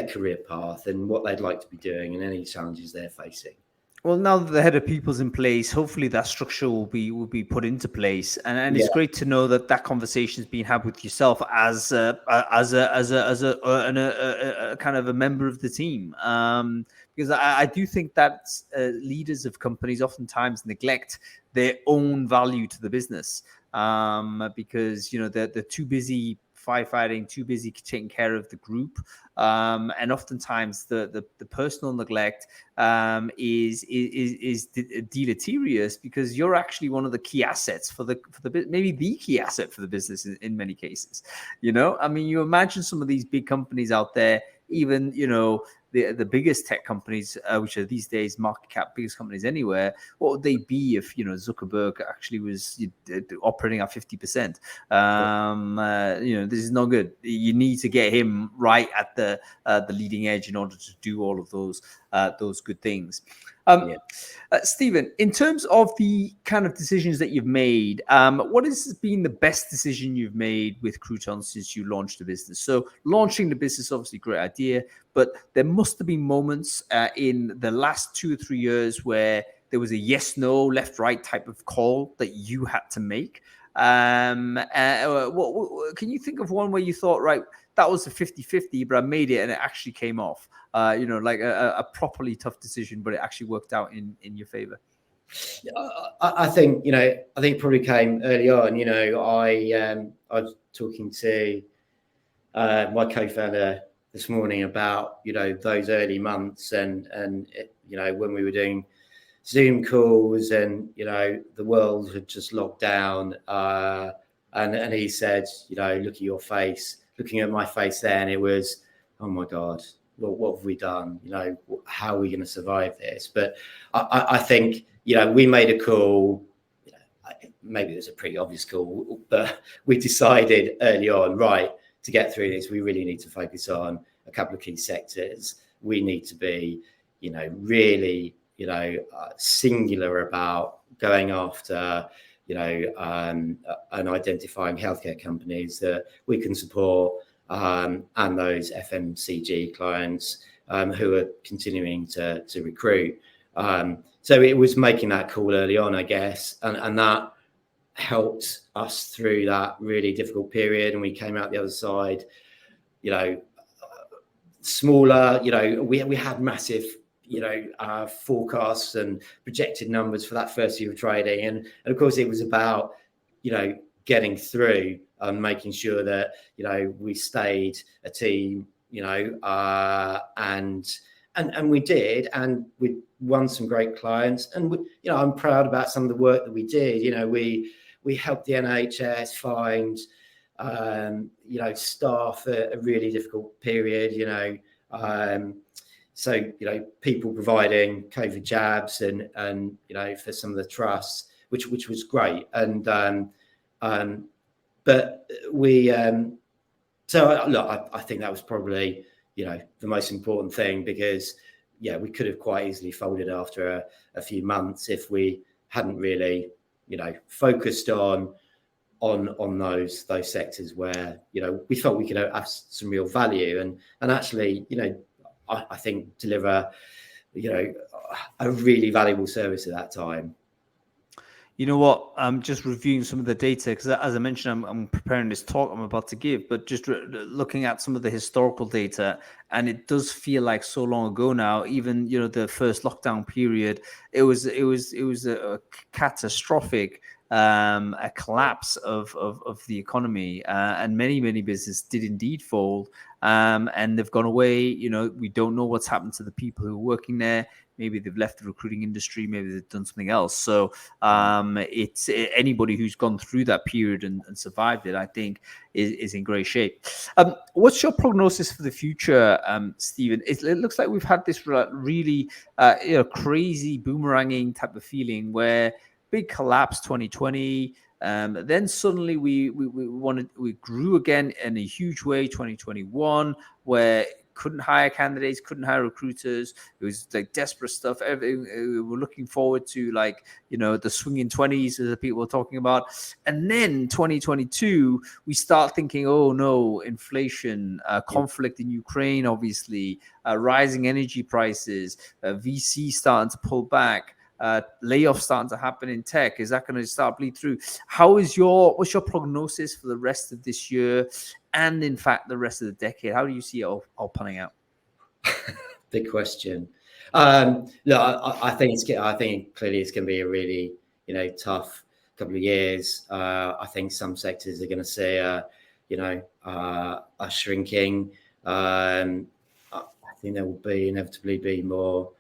career path and what they'd like to be doing and any challenges they're facing. Well, now that the head of people's in place, hopefully that structure will be put into place, and it's great to know that conversation is being had with yourself as a kind of a member of the team. Because I do think that leaders of companies oftentimes neglect their own value to the business, because, you know, they're too busy firefighting, too busy taking care of the group, and oftentimes the personal neglect is deleterious, because you're actually one of the key assets for the maybe the key asset for the business in many cases. You know, I mean, you imagine some of these big companies out there, even, you know, the biggest tech companies, which are these days market cap biggest companies anywhere, what would they be if, you know, Zuckerberg actually was operating at 50%? You know, this is not good. You need to get him right at the leading edge in order to do all of those good things. Stephen, in terms of the kind of decisions that you've made, what has been the best decision you've made with Crooton since you launched the business? So launching the business, obviously great idea, but there must have been moments in the last 2 or 3 years where there was a yes, no, left, right type of call that you had to make. Can you think of one where you thought, right, that was a 50-50, but I made it and it actually came off? You know, like a properly tough decision, but it actually worked out in your favor. I think, you know, I think it probably came early on. You know, I was talking to my co-founder this morning about, you know, those early months and you know, when we were doing Zoom calls and, you know, the world had just locked down, and he said, you know, look at your face, looking at my face then, it was, oh my God, what have we done? You know, how are we going to survive this? But I think, you know, we made a call, you know, maybe it was a pretty obvious call, but we decided early on, right, to get through this, we really need to focus on a couple of key sectors. We need to be, you know, really, you know, singular about going after, you know, and identifying healthcare companies that we can support, and those FMCG clients who are continuing to recruit. So it was making that call early on, I guess, and that helped us through that really difficult period. And we came out the other side, you know, smaller. You know, we had massive, you know, forecasts and projected numbers for that first year of trading, and of course it was about, you know, getting through and making sure that, we stayed a team, and we did, and we won some great clients. And I'm proud about some of the work that we did. We helped the NHS find, staff at a really difficult period. So people providing COVID jabs and for some of the trusts, which was great. And but we so look, I think that was probably the most important thing, because we could have quite easily folded after a few months if we hadn't really focused on those sectors where we felt we could have some real value and actually I think deliver a really valuable service at that time. You know what? I'm just reviewing some of the data because, as I mentioned, I'm preparing this talk I'm about to give. But just looking at some of the historical data, and it does feel like so long ago now. Even the first lockdown period, it was a catastrophic, a collapse of the economy, and many businesses did indeed fold, and they've gone away. We don't know what's happened to the people who are working there. Maybe they've left the recruiting industry. Maybe they've done something else. So it's anybody who's gone through that period and survived it, I think, is in great shape. What's your prognosis for the future, Stephen? It looks like we've had this really crazy boomeranging type of feeling where big collapse 2020. Then suddenly we grew again in a huge way 2021, where couldn't hire candidates, couldn't hire recruiters. It was like desperate stuff. Everything, we were looking forward to the swinging 20s that people were talking about. And then 2022, we start thinking, oh no, inflation, conflict in Ukraine, obviously, rising energy prices, VC starting to pull back. Layoffs starting to happen in tech. Is that going to start bleed through? What's your prognosis for the rest of this year, and in fact the rest of the decade? How do you see it all panning out? Big question. Look, I think clearly it's going to be a really tough couple of years. I think some sectors are going to see a shrinking. I think there will inevitably be more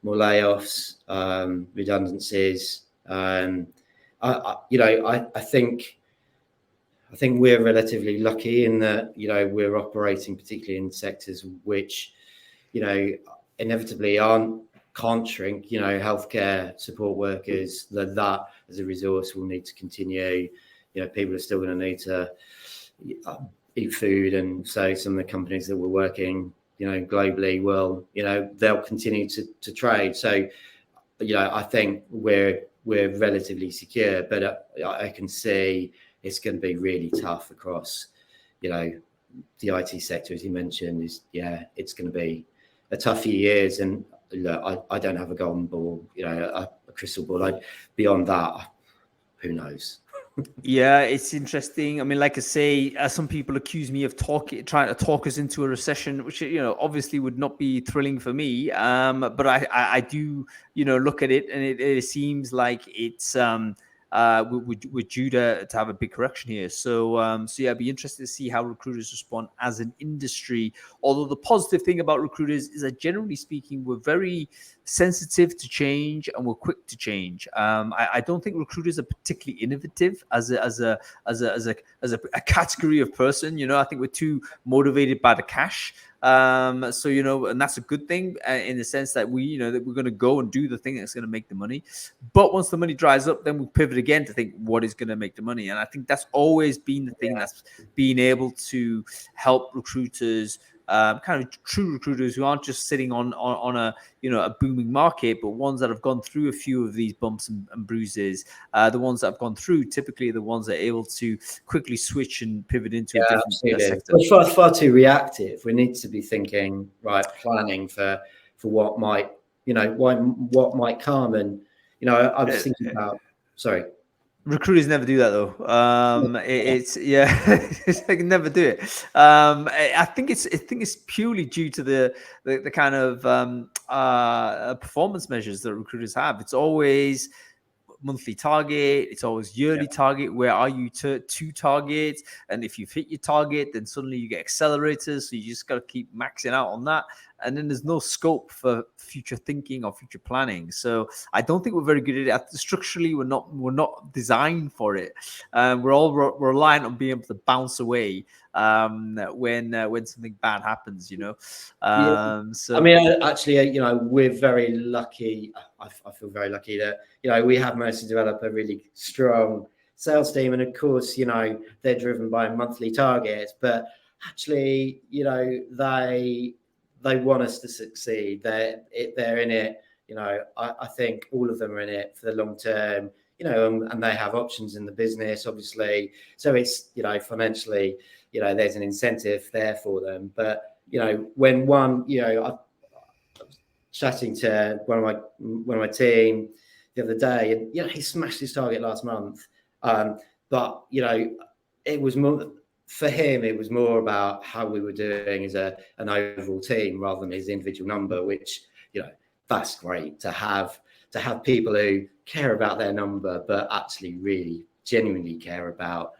layoffs, redundancies. I think we're relatively lucky in that we're operating particularly in sectors which inevitably can't shrink. Healthcare support workers, that as a resource will need to continue. People are still going to need to eat food, and so some of the companies that we're working globally will, they'll continue to trade. So, I think we're relatively secure, but I can see it's going to be really tough across, the IT sector, as you mentioned. It's going to be a tough few years. And look, I don't have a golden ball, a crystal ball. Beyond that, who knows? Yeah, it's interesting. I mean, like I say, some people accuse me of trying to talk us into a recession, which obviously would not be thrilling for me. But I do look at it, and it seems like it's we're due to have a big correction here. So I'd be interested to see how recruiters respond as an industry. Although the positive thing about recruiters is that, generally speaking, we're very sensitive to change and we're quick to change. I don't think recruiters are particularly innovative as a category of person. I think we're too motivated by the cash. And that's a good thing in the sense that that we're going to go and do the thing that's going to make the money. But once the money dries up, then we pivot again to think what is going to make the money. And I think that's always been the thing that's been able to help recruiters, kind of true recruiters who aren't just sitting on a a booming market, but ones that have gone through a few of these bumps and bruises. The ones that have gone through typically the ones that are able to quickly switch and pivot into a different sector. We're far too reactive. We need to be thinking, planning for what might what might come. And I was thinking about. Sorry. Recruiters never do that though. They can never do it. I think it's purely due to the kind of performance measures that recruiters have. It's always monthly target. It's always yearly target. Where are you to targets? And if you've hit your target, then suddenly you get accelerators. So you just got to keep maxing out on that. And then there's no scope for future thinking or future planning. So I don't think we're very good at it. Structurally, we're not designed for it. We're all reliant on being able to bounce away when something bad happens. So I mean, actually, we're very lucky. I feel very lucky that we have managed to develop a really strong sales team, and of course, they're driven by monthly targets. But actually, they want us to succeed. They're in it. I think all of them are in it for the long term. And they have options in the business, obviously. So it's financially, there's an incentive there for them. But when one, I was chatting to one of my team the other day, and he smashed his target last month. But it was more. For him, it was more about how we were doing as an overall team rather than his individual number, which, that's great to have people who care about their number, but actually really genuinely care about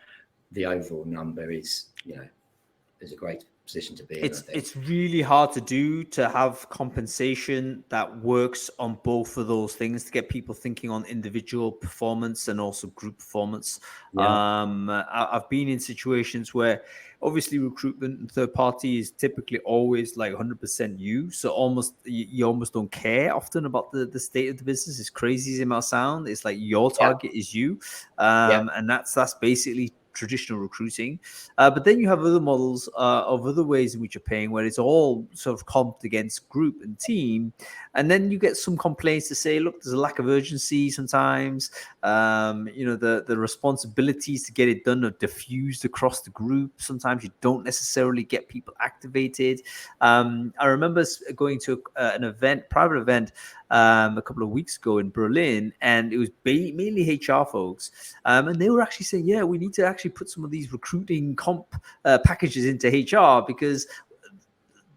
the overall number is a great position to be in. It's really hard to do, to have compensation that works on both of those things, to get people thinking on individual performance and also group performance. I've been in situations where obviously recruitment and third party is typically always like 100% you. So you almost don't care often about the state of the business. As crazy as it might sound, it's like your target is you. And that's basically traditional recruiting. But then you have other models of other ways in which you're paying, where it's all sort of comped against group and team. And then you get some complaints to say, look, there's a lack of urgency sometimes. The responsibilities to get it done are diffused across the group. Sometimes you don't necessarily get people activated. I remember going to an private event, a couple of weeks ago in Berlin, and it was mainly HR folks, and they were actually saying, we need to actually put some of these recruiting comp packages into HR, because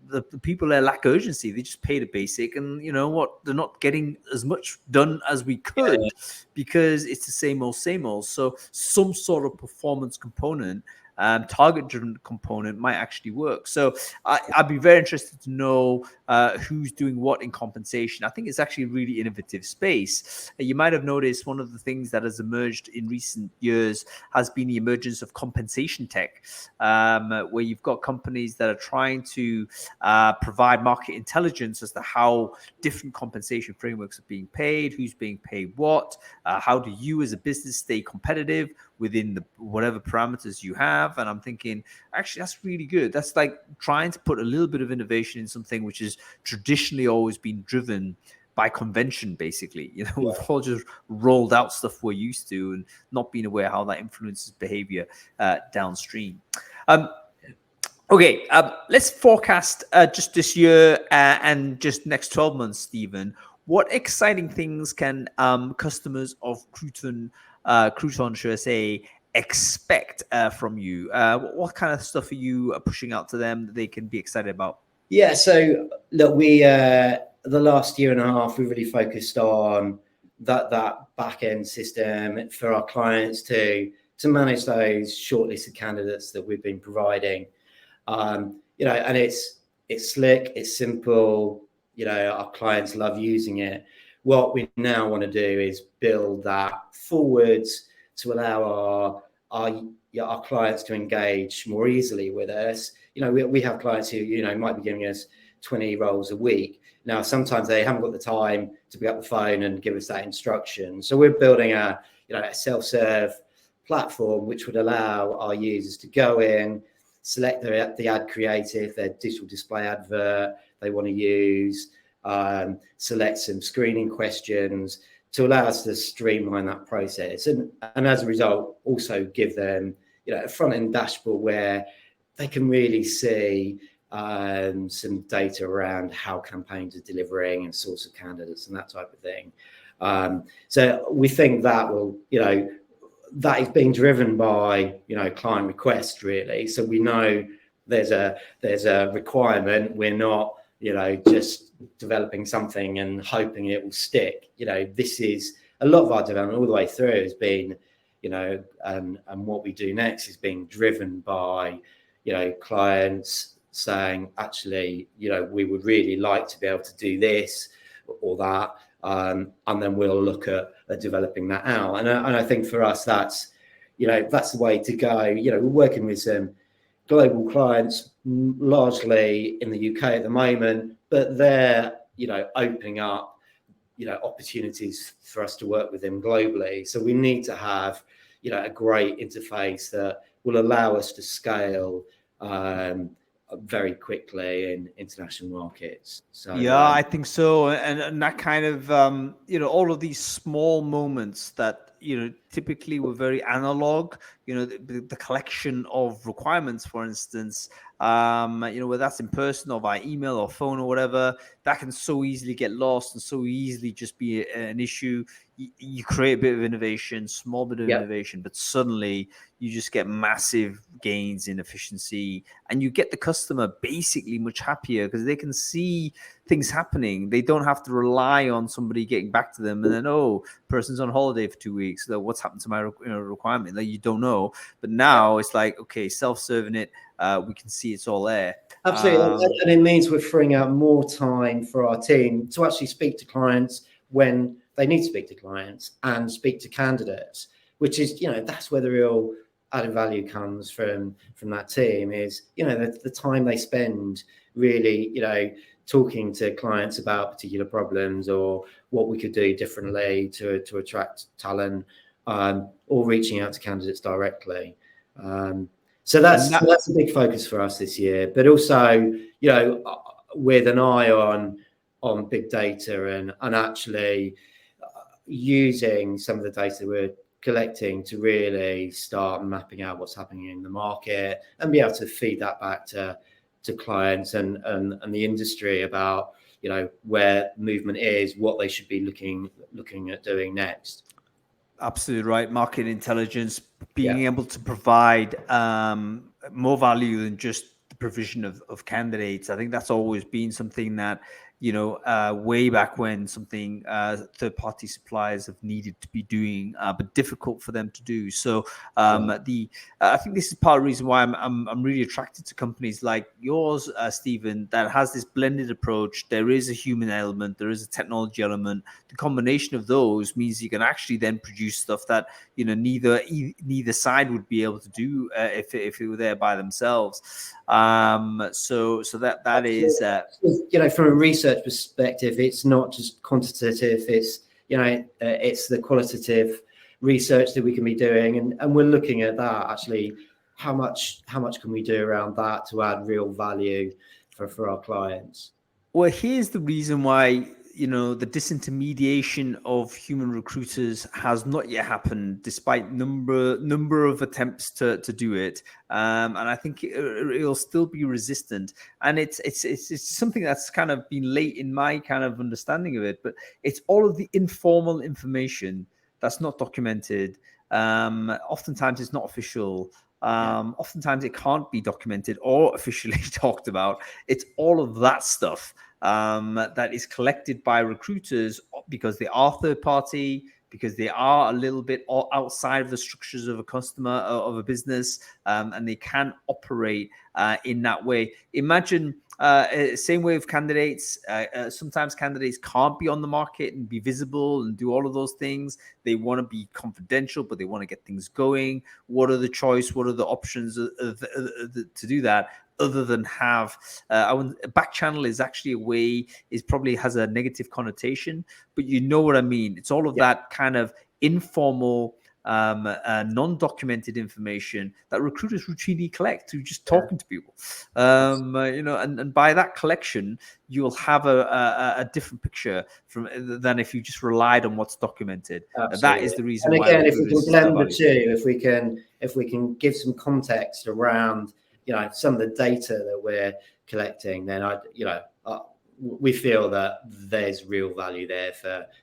the people there lack urgency. They just pay the basic, and they're not getting as much done as we could because it's the same old. So some sort of performance component, target-driven component might actually work. So I'd be very interested to know who's doing what in compensation. I think it's actually a really innovative space. You might have noticed one of the things that has emerged in recent years has been the emergence of compensation tech, where you've got companies that are trying to provide market intelligence as to how different compensation frameworks are being paid, who's being paid what, how do you as a business stay competitive within whatever parameters you have. And I'm thinking, actually, that's really good. That's like trying to put a little bit of innovation in something which has traditionally always been driven by convention, basically. We've all just rolled out stuff we're used to and not being aware how that influences behavior downstream. Okay, let's forecast just this year and just next 12 months, Stephen. What exciting things can customers of Crooton, should I say, expect from you? What kind of stuff are you pushing out to them that they can be excited about? Yeah, so look, we the last year and a half, we really focused on that back end system for our clients to manage those shortlisted candidates that we've been providing. And it's slick, it's simple. Our clients love using it. What we now want to do is build that forwards to allow our clients to engage more easily with us. We have clients who might be giving us 20 roles a week. Now, sometimes they haven't got the time to pick up the phone and give us that instruction. So we're building a self-serve platform which would allow our users to go in, select the ad creative, their digital display advert they want to use, select some screening questions to allow us to streamline that process. And as a result, also give them a front-end dashboard where they can really see some data around how campaigns are delivering and source of candidates and that type of thing. So we think that will, that is being driven by, client request really. So we know there's a requirement. We're not, just developing something and hoping it will stick. This is a lot of our development all the way through has been, and what we do next is being driven by, clients saying, actually, we would really like to be able to do this or that. And then we'll look at developing that out. And I think for us, that's the way to go. We're working with some global clients, largely in the UK at the moment, but they're, opening up, opportunities for us to work with them globally. So we need to have, a great interface that will allow us to scale very quickly in international markets. So yeah, I think so. And that kind of, all of these small moments that, typically were very analog, the collection of requirements, for instance, whether that's in person or by email or phone or whatever, that can so easily get lost and so easily just be an issue. You create a bit of innovation, small bit of innovation, but suddenly you just get massive gains in efficiency, and you get the customer basically much happier because they can see things happening. They don't have to rely on somebody getting back to them and then, oh, person's on holiday for 2 weeks. So what's happened to my requirement? Like, you don't know. But now it's like, okay, self-serving it. We can see it's all there. Absolutely. And it means we're freeing up more time for our team to actually speak to clients when they need to speak to clients and speak to candidates, which is, that's where the real added value comes from that team is, the time they spend really, talking to clients about particular problems or what we could do differently to attract talent, or reaching out to candidates directly. So that's a big focus for us this year, but also, with an eye on big data and actually using some of the data we're collecting to really start mapping out what's happening in the market and be able to feed that back to clients and the industry about, where movement is, what they should be looking at doing next. Absolutely right. Market intelligence, being able to provide more value than just the provision of candidates. I think that's always been something that, way back when, something third-party suppliers have needed to be doing, but difficult for them to do. So I think this is part of the reason why I'm really attracted to companies like yours, Stephen, that has this blended approach. There is a human element, there is a technology element. The combination of those means you can actually then produce stuff that neither side would be able to do if it were there by themselves. So that is from a research perspective, it's not just quantitative, it's it's the qualitative research that we can be doing, and we're looking at that actually. How much can we do around that to add real value for our clients? Well, here's the reason why the disintermediation of human recruiters has not yet happened, despite number of attempts to do it. And I think it'll still be resistant. And it's something that's kind of been late in my kind of understanding of it. But it's all of the informal information that's not documented. Oftentimes it's not official. Oftentimes it can't be documented or officially talked about. It's all of that stuff that is collected by recruiters because they are third party, because they are a little bit outside of the structures of a customer, of a business, and they can operate in that way. Imagine same way with candidates. Sometimes candidates can't be on the market and be visible and do all of those things. They want to be confidential, but they want to get things going. What are the choice? What are the options to do that? Other than have back channel is actually a way, it probably has a negative connotation, but you know what I mean. It's all of that kind of informal, non-documented information that recruiters routinely collect through just talking to people. And by that collection, you'll have a different picture than if you just relied on what's documented. That is the reason why. And again, if we can blend the two, if we can give some context around some of the data that we're collecting, then we feel that there's real value there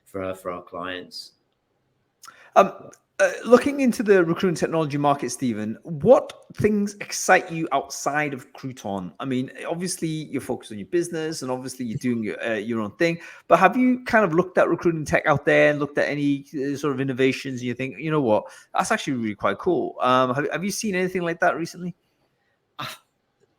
for our clients. Looking into the recruitment technology market, Stephen, what things excite you outside of Crooton? I mean, obviously you're focused on your business and obviously you're doing your own thing, but have you kind of looked at recruiting tech out there and looked at any sort of innovations and you think, you know what, that's actually really quite cool. Have you seen anything like that recently?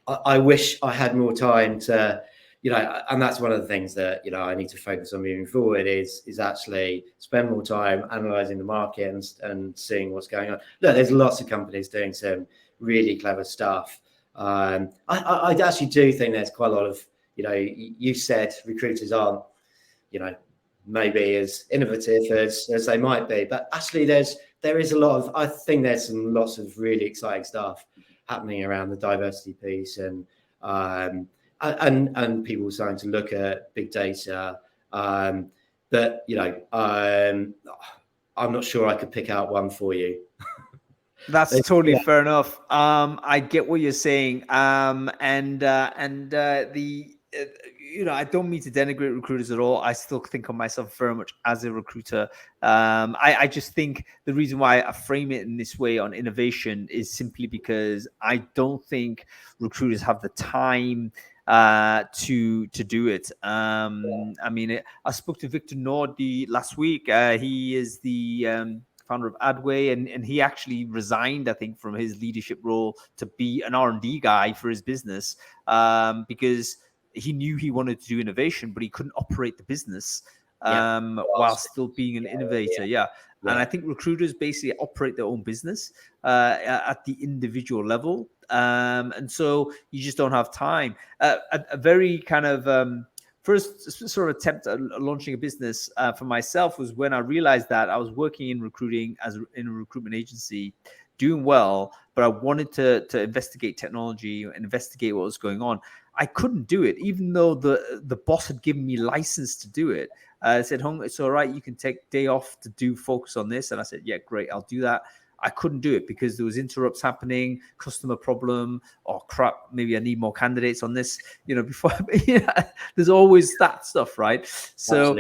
I wish I had more time to, and that's one of the things that, I need to focus on moving forward is actually spend more time analyzing the market and seeing what's going on. Look, there's lots of companies doing some really clever stuff. I actually do think there's quite a lot of, you said recruiters aren't, maybe as innovative as they might be, but actually there is a lot of, I think there's lots of really exciting stuff happening around the diversity piece and people starting to look at big data. But I'm not sure I could pick out one for you. That's totally fair enough. I get what you're saying. I don't mean to denigrate recruiters at all. I still think of myself very much as a recruiter. I just think the reason why I frame it in this way on innovation is simply because I don't think recruiters have the time to do it. I mean, I spoke to Victor Nordi last week. He is the founder of Adway, and he actually resigned, I think, from his leadership role to be an R&D guy for his business because he knew he wanted to do innovation, but he couldn't operate the business while still being an innovator. Yeah. And I think recruiters basically operate their own business at the individual level. And so you just don't have time. A very kind of first sort of attempt at launching a business for myself was when I realized that I was working in recruiting in a recruitment agency, doing well, but I wanted to investigate technology and investigate what was going on. I couldn't do it, even though the boss had given me license to do it. I said, Hung, it's all right. You can take day off to focus on this. And I said, yeah, great. I'll do that. I couldn't do it because there was interrupts happening, customer problem, or crap, maybe I need more candidates on this, before, there's always that stuff, right? So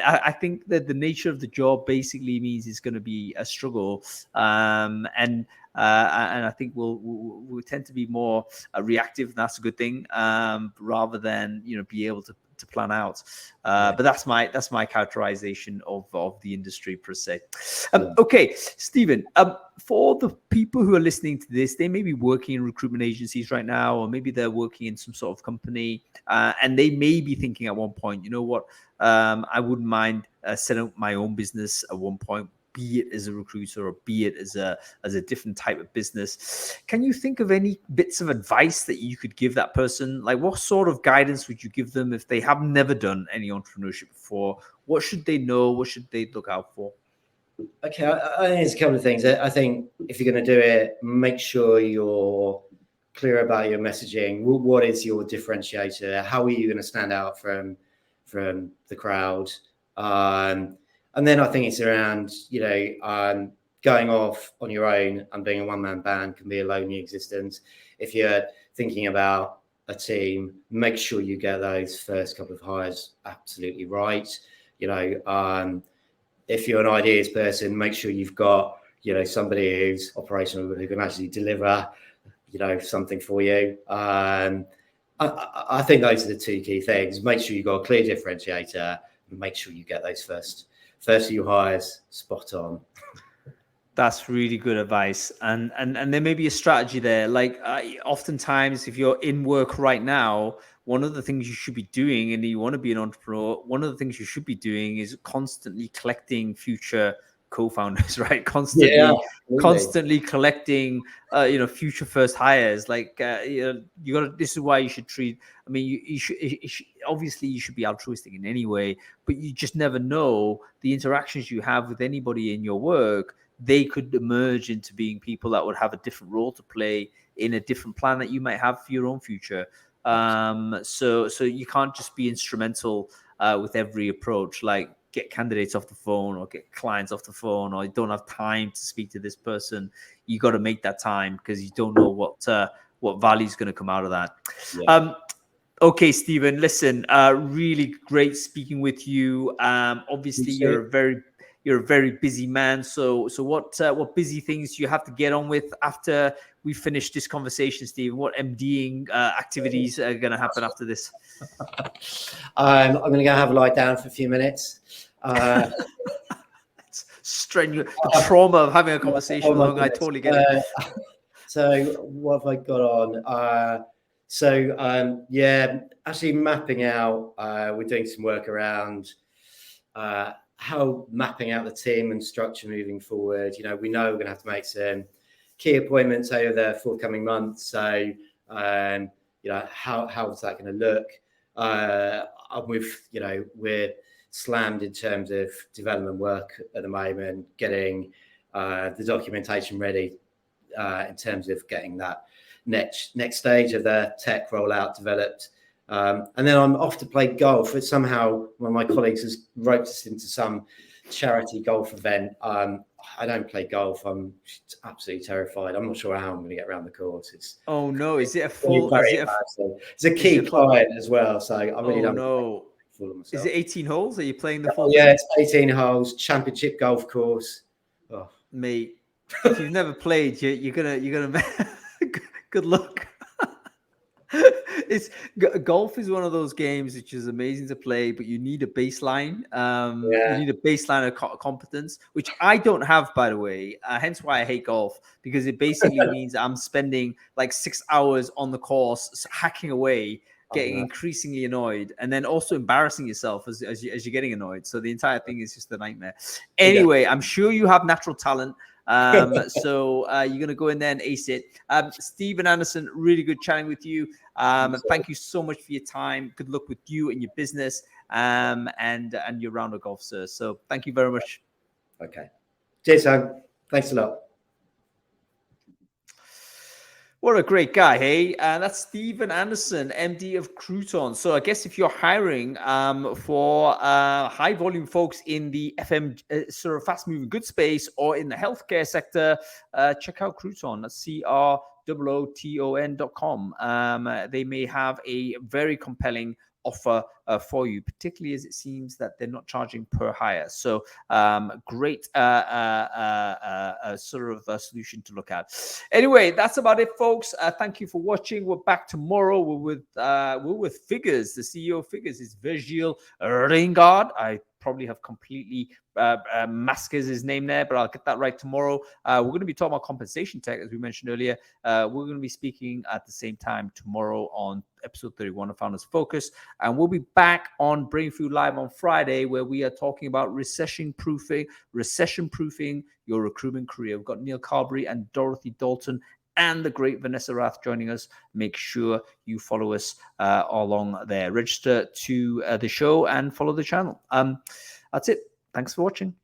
I think that the nature of the job basically means it's going to be a struggle. And I think we'll tend to be more reactive, and that's a good thing, rather than, be able to plan out. But that's my characterization of the industry per se. Okay, Stephen, for the people who are listening to this, they may be working in recruitment agencies right now, or maybe they're working in some sort of company, and they may be thinking at one point, you know what, I wouldn't mind setting up my own business at one point, be it as a recruiter or be it as a different type of business. Can you think of any bits of advice that you could give that person? Like, what sort of guidance would you give them if they have never done any entrepreneurship before? What should they know? What should they look out for? Okay, I think there's a couple of things. I think if you're going to do it, make sure you're clear about your messaging. What is your differentiator? How are you going to stand out from the crowd? And then I think it's around, going off on your own and being a one-man band can be a lonely existence. If you're thinking about a team, make sure you get those first couple of hires absolutely right. If you're an ideas person, make sure you've got, somebody who's operational, who can actually deliver, something for you. I think those are the two key things. Make sure you've got a clear differentiator and make sure you get those first few hires spot on. That's really good advice. And there may be a strategy there. Like oftentimes, if you're in work right now, one of the things you should be doing, and you want to be an entrepreneur, one of the things you should be doing is constantly collecting future co-founders, right? Constantly collecting, future first hires. Like, this is why you should treat, I mean, you should obviously you should be altruistic in any way, but you just never know the interactions you have with anybody in your work. They could emerge into being people that would have a different role to play in a different plan that you might have for your own future. So you can't just be instrumental with every approach, like get candidates off the phone or get clients off the phone, or you don't have time to speak to this person. You got to make that time because you don't know what value is going to come out of that. Yeah. Okay, Stephen, listen, really great speaking with you. Obviously, you're a very you're a very busy man. So what busy things do you have to get on with after we finish this conversation, Stephen? What MDing activities are going to happen after this? I'm going to go have a lie down for a few minutes. It's strenuous. The trauma of having a conversation along. I totally get it. So what have I got on? Yeah, actually mapping out. We're doing some work around how mapping out the team and structure moving forward. You know, we know we're going to have to make some key appointments over the forthcoming months. So, you know, how is that going to look? We're slammed in terms of development work at the moment, getting the documentation ready in terms of getting that next stage of the tech rollout developed. And then I'm off to play golf. It's somehow one of my colleagues has roped us into some charity golf event. I don't play golf. I'm absolutely terrified. I'm not sure how I'm going to get around the course. Oh no! Is it a full? It's a key client as well, so I really don't. No. Fool of myself. Is it 18 holes? Are you playing the full? Yeah, it's 18 holes. Championship golf course. Oh. Mate, if you've never played, you're gonna. Good luck. Golf is one of those games which is amazing to play, but you need a baseline. You need a baseline of competence, which I don't have, by the way. Hence why I hate golf, because it basically means I'm spending like 6 hours on the course hacking away, getting increasingly annoyed, and then also embarrassing yourself as you're getting annoyed. So the entire thing is just a nightmare. Anyway, I'm sure you have natural talent. So you're going to go in there and ace it. Stephen Anderson, really good chatting with you. Thank you so much for your time. Good luck with you and your business and your round of golf, sir. So thank you very much. Okay. Cheers, Sam. Thanks a lot. What a great guy, hey? That's Stephen Anderson, MD of Crooton. So I guess if you're hiring for high volume folks in the FM sort of fast moving goods space or in the healthcare sector, check out Crooton. That's CROOTON.com. They may have a very compelling offer for you, particularly as it seems that they're not charging per hire. So great sort of a solution to look at. Anyway, that's about it, folks. Thank you for watching. We're back tomorrow. We're with Figures. The CEO of Figures is Virgil Reingard. I probably have completely maskers his name there, but I'll get that right tomorrow. We're going to be talking about compensation tech, as we mentioned earlier. We're going to be speaking at the same time tomorrow on episode 31 of Founders Focus, and we'll be back on Brain Food Live on Friday, where we are talking about recession proofing your recruitment career. We've got Neil Carberry and Dorothy Dalton and the great Vanessa Rath joining us. Make sure you follow us along there. Register to the show and follow the channel. That's it. Thanks for watching.